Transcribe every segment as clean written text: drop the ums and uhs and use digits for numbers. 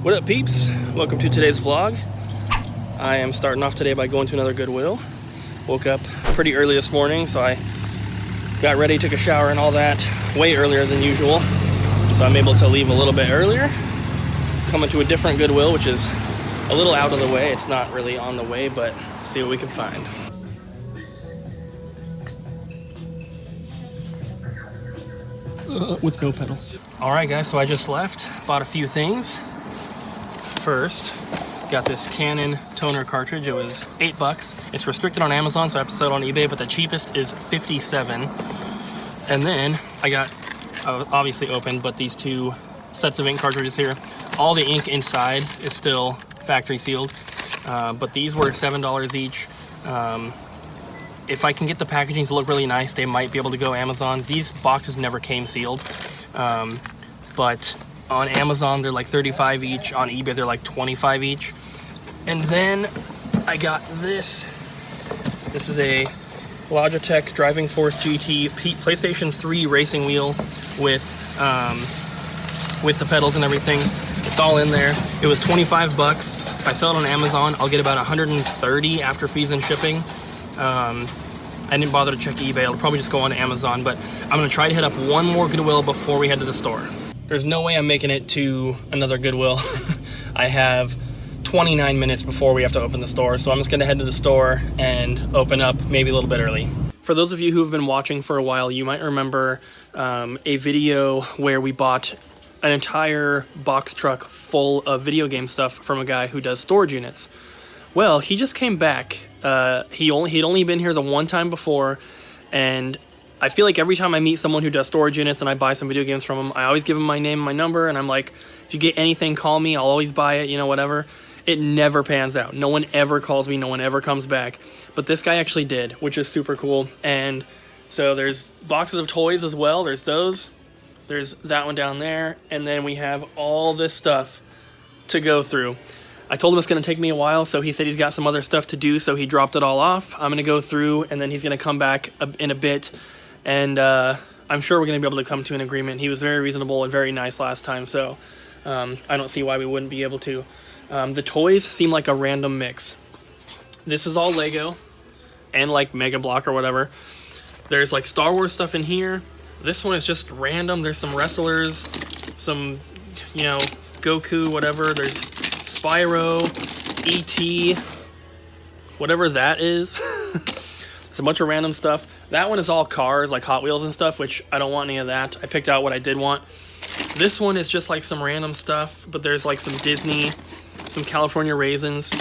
What up, peeps? Welcome to today's vlog. I am starting off today by going to another Goodwill. Woke up pretty early this morning, so I got ready, took a shower and all that way earlier than usual. So I'm able to leave a little bit earlier. Coming to a different Goodwill, which is a little out of the way. It's not really on the way, but see what we can find. With no pedals. All right, guys, so I just left, bought a few things. First, got this Canon toner cartridge. It was $8. It's restricted on Amazon, so I have to sell it on eBay, but the cheapest is $57. And then I got, obviously open, but these two sets of ink cartridges here. All the ink inside is still factory sealed, but these were $7 each. If I can get the packaging to look really nice, they might be able to go Amazon. These boxes never came sealed, but on Amazon they're like $35 each. On eBay they're like $25 each. And then I got this. This is a Logitech Driving Force GT PlayStation 3 racing wheel with the pedals and everything. It's all in there. It was $25. If I sell it on Amazon, I'll get about $130 after fees and shipping. I didn't bother to check eBay. I'll probably just go on Amazon, but I'm gonna try to hit up one more Goodwill before we head to the store. There's no way I'm making it to another Goodwill. I have 29 minutes before we have to open the store, so I'm just gonna head to the store and open up maybe a little bit early. For those of you who have been watching for a while, you might remember a video where we bought an entire box truck full of video game stuff from a guy who does storage units. Well, he just came back. He'd only been here the one time before, and I feel like every time I meet someone who does storage units and I buy some video games from him, I always give him my name and my number, and I'm like, if you get anything, call me. I'll always buy it, you know, whatever. It never pans out. No one ever calls me. No one ever comes back. But this guy actually did, which is super cool. And so there's boxes of toys as well. There's those. There's that one down there. And then we have all this stuff to go through. I told him it's going to take me a while, so he said he's got some other stuff to do, so he dropped it all off. I'm going to go through, and then he's going to come back in a bit, and I'm sure we're going to be able to come to an agreement. He was very reasonable and very nice last time, so I don't see why we wouldn't be able to. The toys seem like a random mix. This is all Lego and like Mega Block or whatever. There's like Star Wars stuff in here. This one is just random. There's some wrestlers, some, you know, Goku, whatever. There's Spyro, E.T., whatever that is. It's a bunch of random stuff. That one is all cars, like Hot Wheels and stuff, which I don't want any of that. I picked out what I did want. This one is just like some random stuff, but there's like some Disney, some California raisins.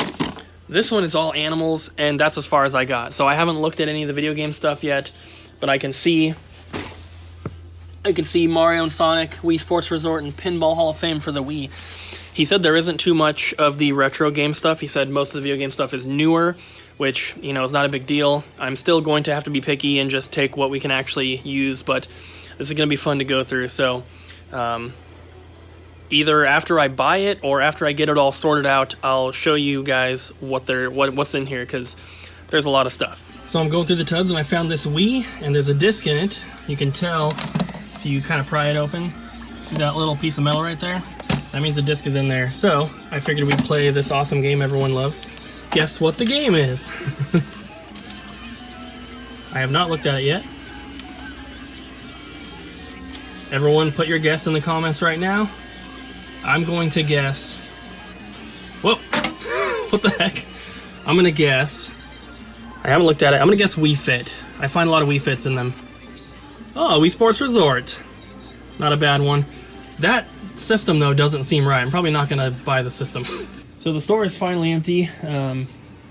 This one is all animals, and that's as far as I got. So I haven't looked at any of the video game stuff yet, but I can see Mario and Sonic, Wii Sports Resort, and Pinball Hall of Fame for the Wii. He said there isn't too much of the retro game stuff. He said most of the video game stuff is newer, which, you know, is not a big deal. I'm still going to have to be picky and just take what we can actually use, but this is going to be fun to go through. So either after I buy it or after I get it all sorted out, I'll show you guys what's in here, because there's a lot of stuff. So I'm going through the tubs, and I found this Wii, and there's a disc in it. You can tell if you kind of pry it open. See that little piece of metal right there? That means the disc is in there. So I figured we'd play this awesome game everyone loves. Guess what the game is? I have not looked at it yet. Everyone put your guess in the comments right now. I'm going to guess... Whoa! What the heck? I'm going to guess... I haven't looked at it. I'm going to guess Wii Fit. I find a lot of Wii Fits in them. Oh, Wii Sports Resort. Not a bad one. That system, though, doesn't seem right. I'm probably not going to buy the system. So the store is finally empty,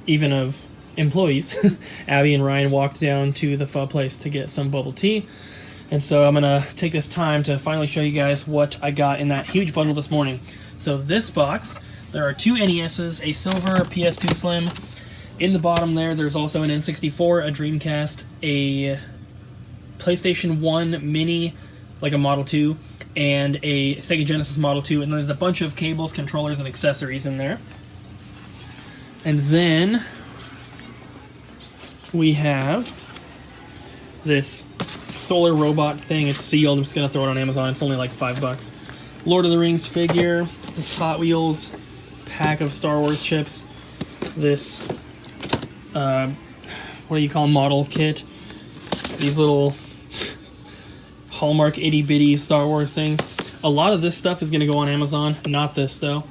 even of employees. Abby and Ryan walked down to the pho place to get some bubble tea. And so I'm going to take this time to finally show you guys what I got in that huge bundle this morning. So this box, there are two NESs, a silver PS2 Slim. In the bottom there's also an N64, a Dreamcast, a PlayStation 1 Mini, like a Model 2, and a Sega Genesis Model 2, and then there's a bunch of cables, controllers, and accessories in there. And then we have this solar robot thing. It's sealed. I'm just gonna throw it on Amazon. It's only like $5. Lord of the Rings figure. this Hot Wheels pack of Star Wars chips, this, what do you call model kit? These little Hallmark itty bitty Star Wars things. A lot of this stuff is going to go on Amazon, not this though.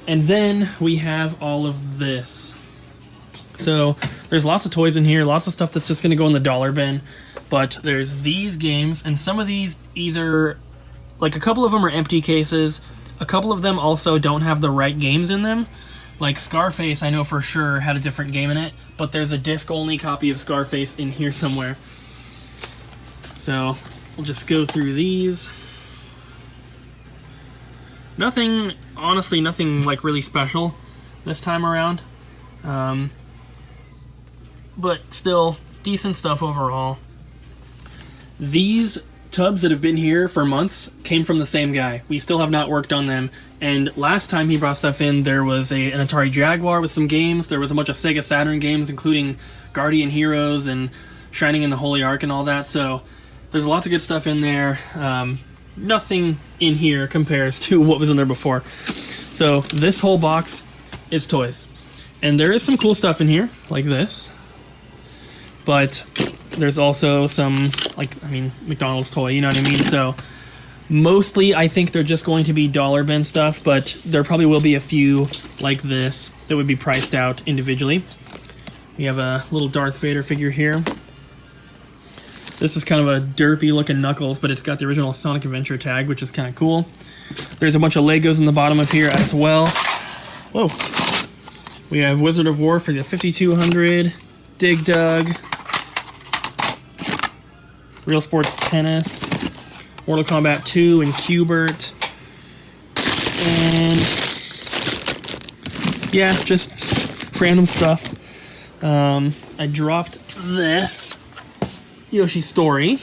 And then we have all of this. So there's lots of toys in here, lots of stuff that's just going to go in the dollar bin. But there's these games, and some of these either, like a couple of them are empty cases. A couple of them also don't have the right games in them. Like Scarface, I know for sure had a different game in it, but there's a disc-only copy of Scarface in here somewhere. So we'll just go through these. Nothing, honestly, nothing like really special this time around. But still, decent stuff overall. These tubs that have been here for months came from the same guy. We still have not worked on them. And last time he brought stuff in, there was an Atari Jaguar with some games. There was a bunch of Sega Saturn games, including Guardian Heroes and Shining in the Holy Ark and all that. So there's lots of good stuff in there. Nothing in here compares to what was in there before. So this whole box is toys. And there is some cool stuff in here, like this. But there's also some, like, I mean, McDonald's toy, you know what I mean? So mostly I think they're just going to be dollar bin stuff, but there probably will be a few like this that would be priced out individually. We have a little Darth Vader figure here. This is kind of a derpy looking Knuckles, but it's got the original Sonic Adventure tag, which is kind of cool. There's a bunch of Legos in the bottom of here as well. Whoa. We have Wizard of War for the 5200, Dig Dug, Real Sports Tennis, Mortal Kombat 2 and Q*bert, and yeah, just random stuff. I dropped this Yoshi Story,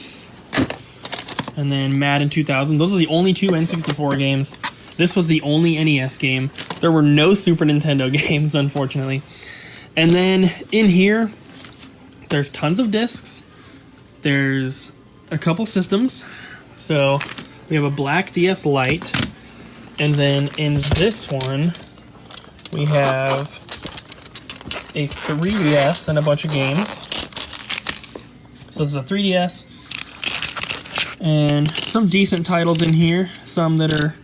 and then Madden 2000. Those are the only two N64 games. This was the only NES game. There were no Super Nintendo games, unfortunately. And then in here, there's tons of discs. There's a couple systems. So we have a black DS Lite, and then in this one, we have a 3DS and a bunch of games. So there's a 3DS, and some decent titles in here. Some that are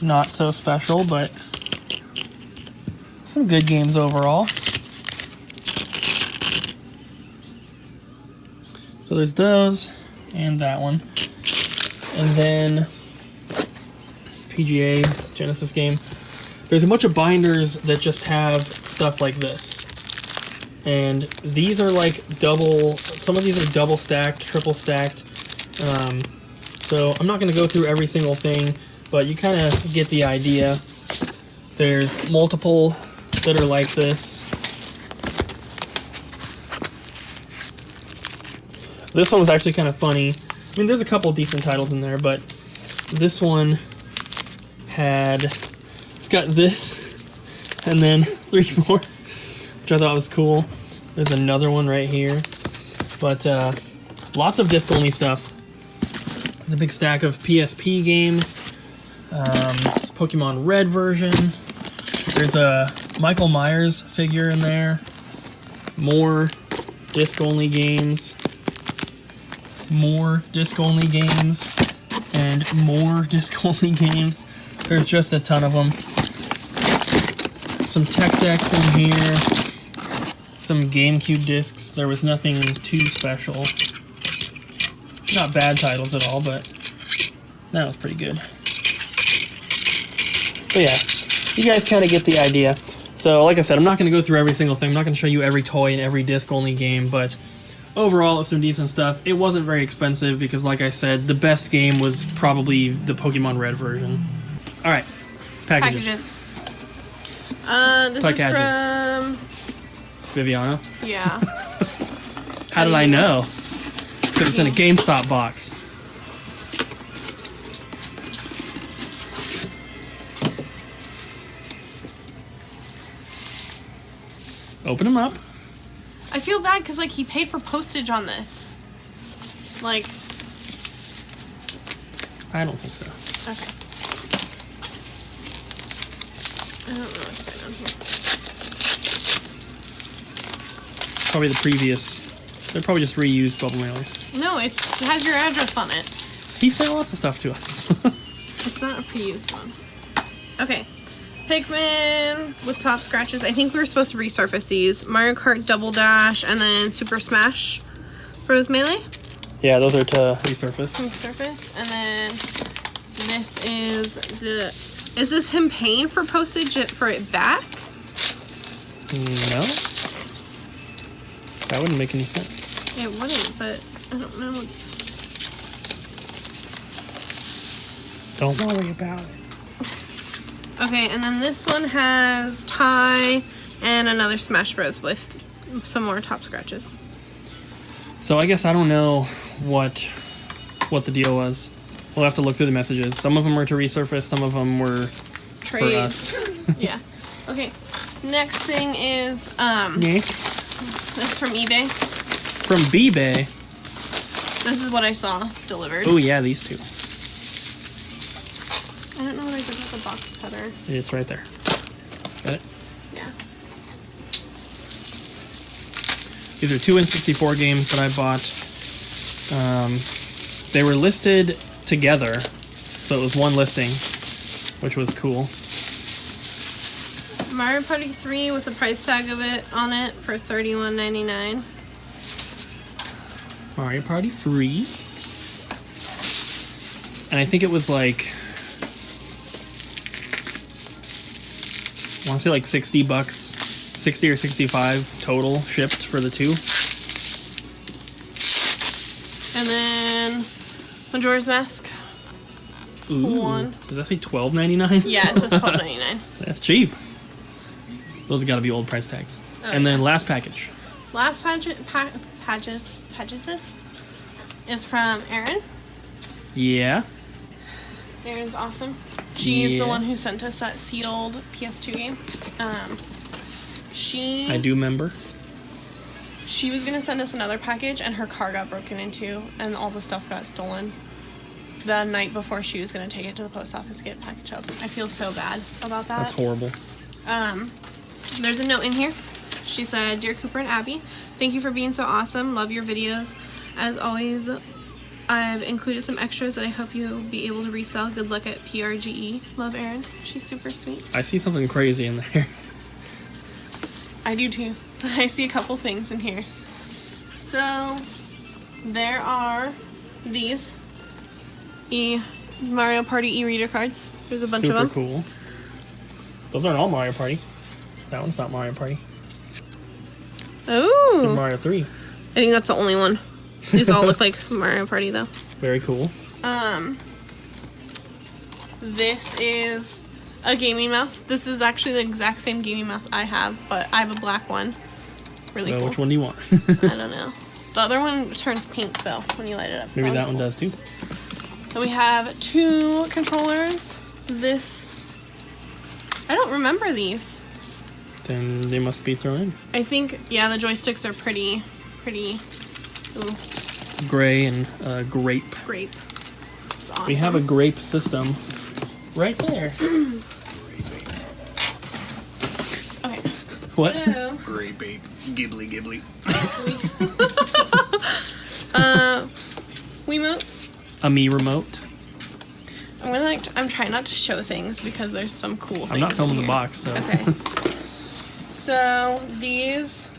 not so special, but some good games overall. So there's those, and that one. And then PGA, Genesis game. There's a bunch of binders that just have stuff like this. And these are like double, some of these are double stacked, triple stacked. So I'm not going to go through every single thing, but you kind of get the idea. There's multiple that are like this. This one was actually kind of funny. I mean, there's a couple decent titles in there, but this one had, it's got this, and then 3 more, which I thought was cool. There's another one right here. But lots of disc-only stuff. There's a big stack of PSP games. It's Pokemon Red version. There's a Michael Myers figure in there. More disc-only games. More disc-only games. And more disc-only games. There's just a ton of them. Some tech decks in here. Some GameCube discs. There was nothing too special. Not bad titles at all, but that was pretty good. But yeah, you guys kind of get the idea. So like I said, I'm not going to go through every single thing. I'm not going to show you every toy and every disc-only game, but overall, it's some decent stuff. It wasn't very expensive because, like I said, the best game was probably the Pokemon Red version. All right, packages. This is from Viviana. Yeah. How did I know? Because it's in a GameStop box. Open them up. I feel bad because, like, he paid for postage on this. Like... I don't think so. Okay. I don't know what's going on here. Probably the previous. They're probably just reused bubble mailers. No, it has your address on it. He sent lots of stuff to us. It's not a pre-used one. Okay. Pikmin with top scratches. I think we were supposed to resurface these. Mario Kart Double Dash and then Super Smash Bros. Melee. Yeah, those are to resurface. Resurface. And then this is the... Is this him paying for postage for it back? No. That wouldn't make any sense. It wouldn't, but I don't know. Don't worry about it. Okay, and then this one has Ty and another Smash Bros. With some more top scratches. So I guess I don't know what the deal was. We'll have to look through the messages. Some of them were to resurface, some of them were for us. Yeah. Okay. Next thing is Yeah. this is from eBay. From B-Bay. This is what I saw delivered. Oh yeah, these two. I don't know what I did with the box cutter. It's right there. Got it? Yeah. These are two N64 games that I bought. They were listed together, so it was one listing, which was cool. Mario Party 3 with the price tag of it on it for $31.99. Mario Party free. And I think it was like, I want to say like $60, 60 or 65 total shipped for the two. And then Majora's Mask. Ooh, One. does that say $12.99? Yeah, it says $12.99. That's cheap. Those have got to be old price tags. Oh, and then yeah. last package. Last pages is from Erin. Yeah. Erin's awesome. She's Yeah. the one who sent us that sealed PS2 game. I do remember. She was gonna send us another package, and her car got broken into, and all the stuff got stolen the night before she was gonna take it to the post office to get it packaged up. I feel so bad about that. That's horrible. There's a note in here. She said, "Dear Cooper and Abby, thank you for being so awesome. Love your videos. As always, I've included some extras that I hope you'll be able to resell. Good luck at PRGE. Love, Erin." She's super sweet. I see something crazy in there. I do too. I see a couple things in here. So, there are these Mario Party e-reader cards. There's a bunch of them. Super cool. Those aren't all Mario Party. That one's not Mario Party. Oh! Super Mario 3. I think that's the only one. These all look like Mario Party though. Very cool. This is a gaming mouse. This is actually the exact same gaming mouse I have, but I have a black one. Really cool. Which one do you want? I don't know. The other one turns pink though when you light it up. Maybe that one cool. does too. Then we have two controllers. This, I don't remember these. Then they must be thrown in. I think, yeah, the joysticks are pretty, ooh, Gray and grape. grape. It's awesome. We have a grape system right there. Okay. What? So, Grape ape. Gibbly gibbly. Wiimote. A Me remote. I'm trying not to show things because there's some cool things. I'm not filming in the here. box, so. Okay. So these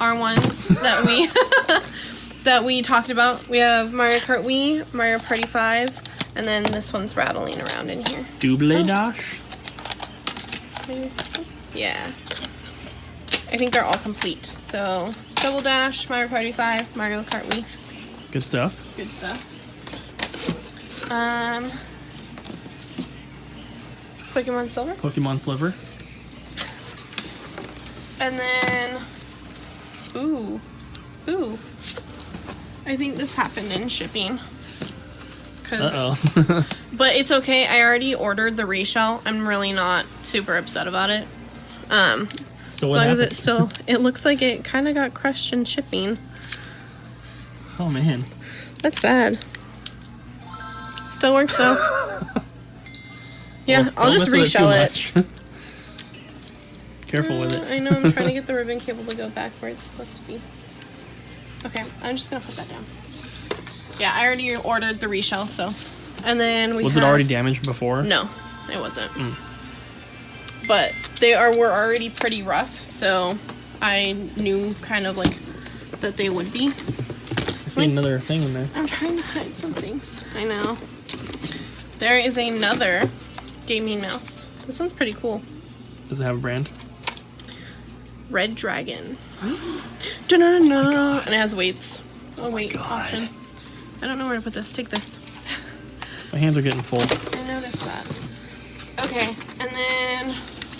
are ones that we that we talked about. We have Mario Kart Wii, Mario Party 5, and then this one's rattling around in here. Double Dash. Yeah. I think they're all complete. So Double Dash, Mario Party 5, Mario Kart Wii. Good stuff. Good stuff. Pokemon Silver. Pokemon Sliver. And then, ooh, I think this happened in shipping. Uh-oh. But it's okay. I already ordered the reshell. I'm really not super upset about it. So As what long as happened? it looks like it kind of got crushed in shipping. Oh, man. That's bad. Still works though. Yeah, Well, I'll don't just mess with reshell too it. much. Careful with it. I know, I'm trying to get the ribbon cable to go back where it's supposed to be. Okay, I'm just gonna put that down. Yeah, I already ordered the reshell, so. And then we Was it already damaged before? No, it wasn't. But were already pretty rough, so I knew kind of like that they would be. I see another thing in there. I'm trying to hide some things. I know. There is another gaming mouse. This one's pretty cool. Does it have a brand? Red Dragon. Da-na-na-na. And it has weights. Oh, weight option. I don't know where to put this. Take this. My hands are getting full. I noticed that. Okay, and then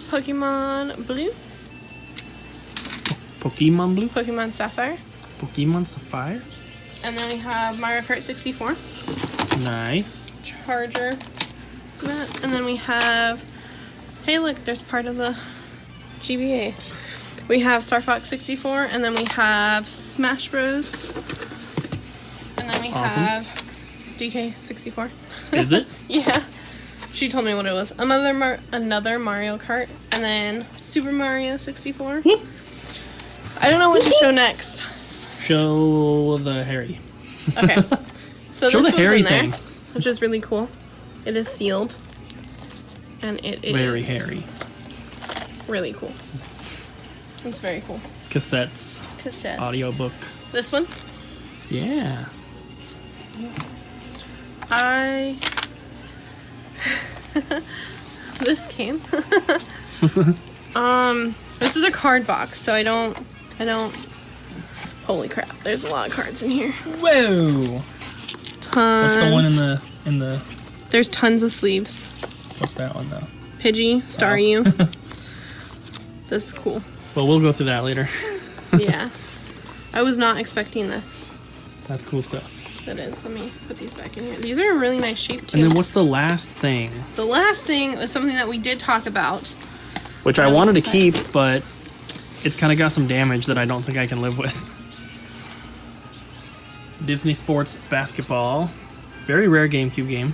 Pokemon Blue, Pokemon Blue? Pokemon Sapphire, Pokemon Sapphire? and then we have Mario Kart 64 Nice. charger. That, and then we have. Hey, look, there's part of the GBA. We have Star Fox 64, and then we have Smash Bros. And then we Awesome. have DK 64. Is it? Yeah. She told me what it was. Another Mario Kart, and then Super Mario 64. Whoop. I don't know what to show next. Show the hairy. Okay. So Show this the one's hairy in there, thing. which is really cool. It is sealed. And it is Very hairy. really cool. It's very cool. Cassettes. Cassettes. Audiobook. This one? Yeah. This came. This is a card box, so I don't holy crap, there's a lot of cards in here. Whoa! Tons. What's the one in the There's tons of sleeves. what's that one though? Pidgey, Star Oh. U. This is cool. Well, we'll go through that later. Yeah. I was not expecting this. That's cool stuff. That is. Let me put these back in here. These are in really nice shape too. And then what's the last thing? The last thing was something that we did talk about. Which I wanted to keep, but it's kind of got some damage that I don't think I can live with. Disney Sports Basketball. Very rare GameCube game.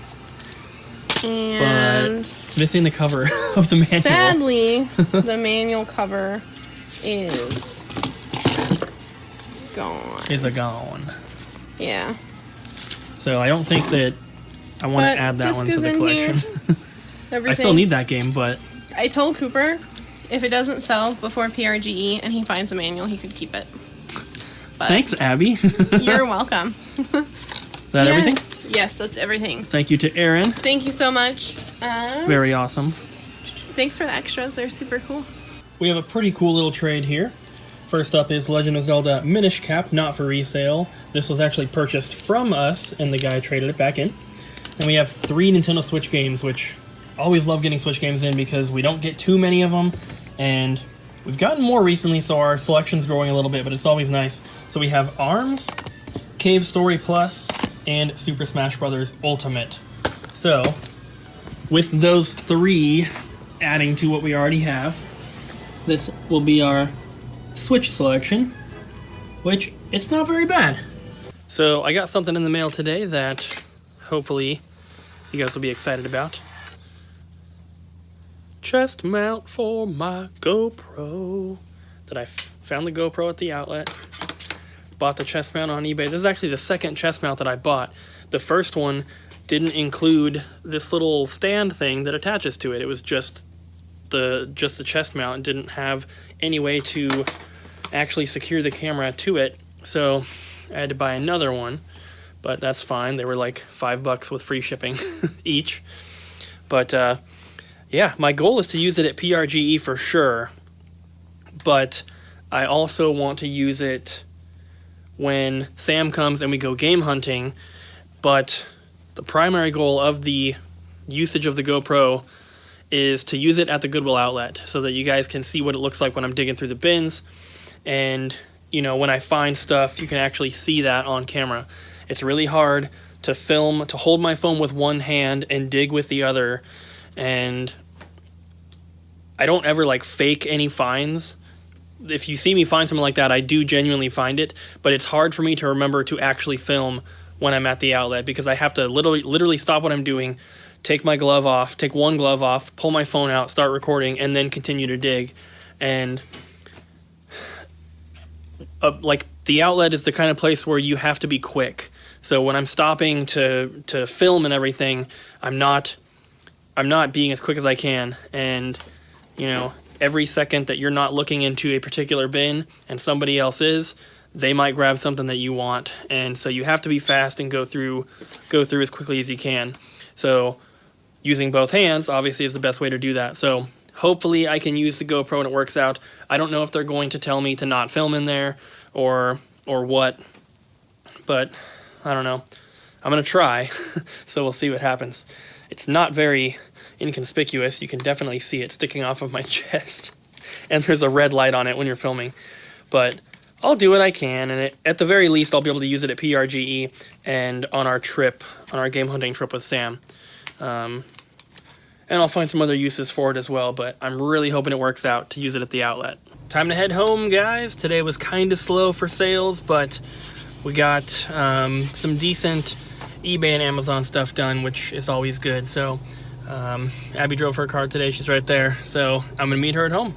And But it's missing the cover of the manual. sadly, the manual cover is gone. Is a gone. Yeah. So I don't think that I want But to add that disc one to is the in here. collection. Everything. I still need that game, but I told Cooper if it doesn't sell before PRGE and he finds a manual, he could keep it. But thanks, Abby. you're welcome. That everything? Yes, that's everything. Thank you to Aaron. Thank you so much. Very awesome. Thanks for the extras. They're super cool. We have a pretty cool little trade here. First up is Legend of Zelda Minish Cap, not for resale. This was actually purchased from us, and the guy traded it back in. And we have 3 Nintendo Switch games, which I always love getting Switch games in because we don't get too many of them, and we've gotten more recently, so our selection's growing a little bit, but it's always nice. So we have ARMS, Cave Story Plus, and Super Smash Bros. Ultimate. So, with those 3 adding to what we already have, this will be our Switch selection, which it's not very bad. So I got something in the mail today that hopefully you guys will be excited about. Chest mount for my GoPro. I found the GoPro at the outlet. Bought the chest mount on eBay. This is actually the second chest mount that I bought. The first one didn't include this little stand thing that attaches to it. It was just the chest mount. It didn't have any way to actually secure the camera to it, so I had to buy another one, but that's fine. They were like $5 with free shipping each. But yeah, my goal is to use it at PRGE for sure, but I also want to use it when Sam comes and we go game hunting. But the primary goal of the usage of the GoPro is to use it at the Goodwill outlet so that you guys can see what it looks like when I'm digging through the bins. And, you know, when I find stuff, you can actually see that on camera. It's really hard to film, to hold my phone with one hand and dig with the other. And I don't ever, like, fake any finds. If you see me find something like that, I do genuinely find it. But it's hard for me to remember to actually film when I'm at the outlet because I have to literally stop what I'm doing, take my glove off, take one glove off, pull my phone out, start recording, and then continue to dig. And like the outlet is the kind of place where you have to be quick. So when I'm stopping to film and everything, I'm not being as quick as I can. And you know, every second that you're not looking into a particular bin and somebody else is, they might grab something that you want. And so you have to be fast and go through as quickly as you can. So using both hands obviously is the best way to do that. So hopefully I can use the GoPro and it works out. I don't know if they're going to tell me to not film in there or what, but I don't know. I'm gonna try. So we'll see what happens. It's not very inconspicuous. You can definitely see it sticking off of my chest, and there's a red light on it when you're filming, but I'll do what I can, and at the very least I'll be able to use it at PRGE and on our game hunting trip with Sam. And I'll find some other uses for it as well, but I'm really hoping it works out to use it at the outlet. Time to head home, guys. Today was kind of slow for sales, but we got some decent eBay and Amazon stuff done, which is always good. So Abby drove her car today. She's right there. So I'm going to meet her at home.